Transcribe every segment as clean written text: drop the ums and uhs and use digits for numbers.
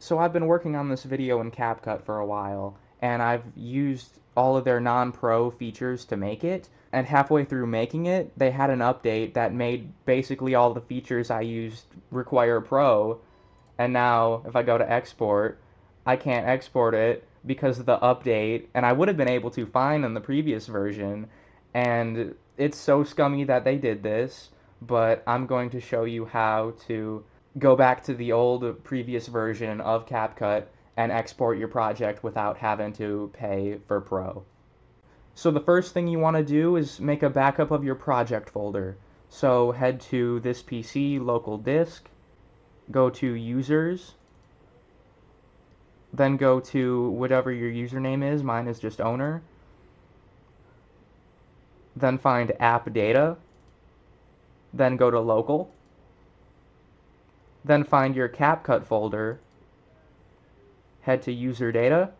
So I've been working on this video in CapCut for a while, and I've used all of their non-pro features to make it, and halfway through making it, they had an update that made basically all the features I used require pro, and now if I go to export, I can't export it because of the update, and I would have been able to fine in the previous version, and it's so scummy that they did this, but I'm going to show you how to go back to the old previous version of CapCut and export your project without having to pay for Pro. So the first thing you want to do is make a backup of your project folder. So head to this PC, local disk, go to users, then go to whatever your username is, mine is just owner, then find app data, then go to local, then find your CapCut folder, head to user data,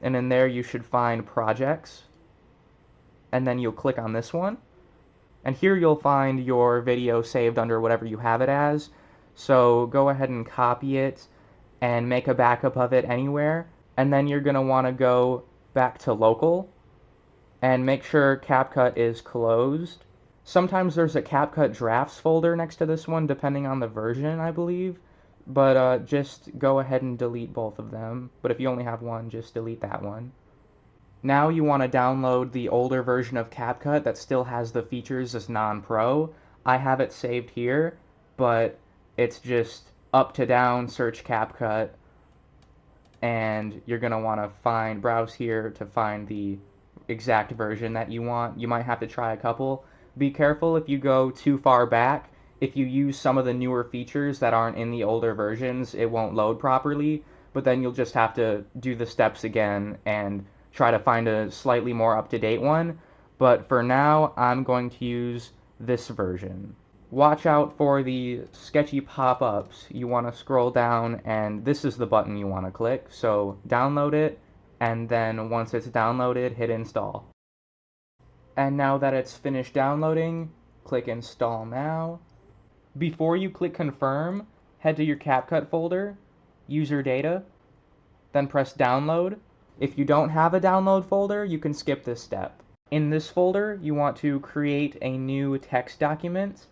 and in there you should find projects, and then you'll click on this one, and here you'll find your video saved under whatever you have it as. So go ahead and copy it and make a backup of it anywhere, and then you're going to want to go back to local and make sure CapCut is closed. Sometimes there's a CapCut drafts folder next to this one depending on the version, I believe, but just go ahead and delete both of them. But if you only have one, just delete that one. Now you want to download the older version of CapCut that still has the features as non-pro. I have it saved here, but it's just UpToDown, search CapCut, and you're going to want to browse here to find the exact version that you want. You might have to try a couple. Be careful if you go too far back. If you use some of the newer features that aren't in the older versions, it won't load properly, but then you'll just have to do the steps again and try to find a slightly more up-to-date one. But for now, I'm going to use this version. Watch out for the sketchy pop-ups. You want to scroll down, and this is the button you want to click. So download it, and then once it's downloaded, hit install. And now that it's finished downloading, click install now. Before you click confirm, head to your CapCut folder, user data, then press download. If you don't have a download folder, you can skip this step. In this folder, you want to create a new text document,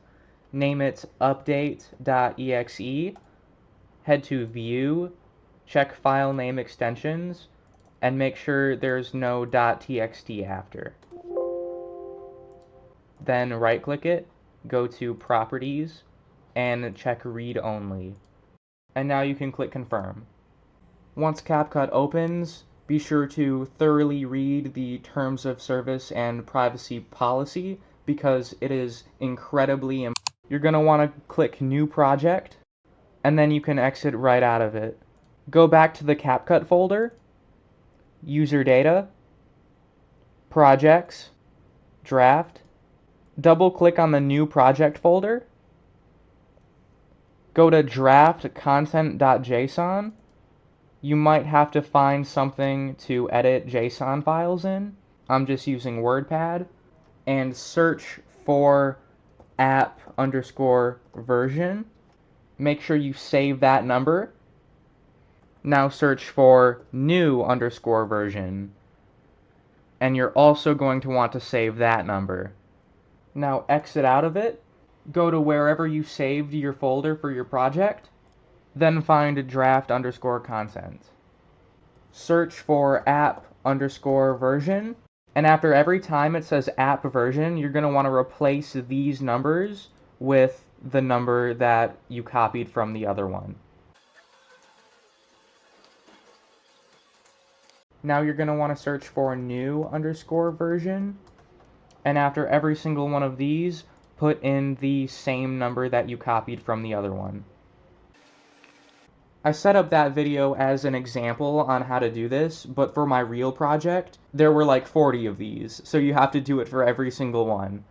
name it update.exe, head to view, check file name extensions, and make sure there's no .txt after. Then right-click it, go to Properties, and check Read Only. And now you can click Confirm. Once CapCut opens, be sure to thoroughly read the Terms of Service and Privacy Policy because it is incredibly important. You're going to want to click New Project, and then you can exit right out of it. Go back to the CapCut folder, User Data, Projects, Draft, double-click on the New Project folder, go to draft content.json. You might have to find something to edit JSON files in. I'm just using WordPad. And search for app_version. Make sure you save that number. Now search for new_version. And you're also going to want to save that number. Now exit out of it, go to wherever you saved your folder for your project, then find draft_content. Search for app_version, and after every time it says app version, you're going to want to replace these numbers with the number that you copied from the other one. Now you're going to want to search for new_version. And after every single one of these, put in the same number that you copied from the other one. I set up that video as an example on how to do this, but for my real project, there were like 40 of these, so you have to do it for every single one.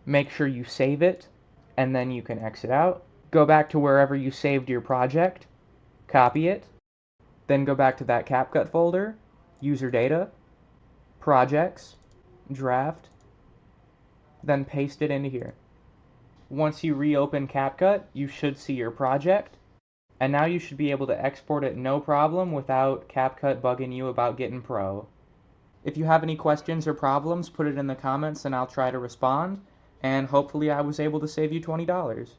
Make sure you save it, and then you can exit out. Go back to wherever you saved your project, copy it, then go back to that CapCut folder, user data, projects, draft, then paste it into here. Once you reopen CapCut, you should see your project. And now you should be able to export it no problem without CapCut bugging you about getting pro. If you have any questions or problems, put it in the comments and I'll try to respond. And hopefully I was able to save you $20.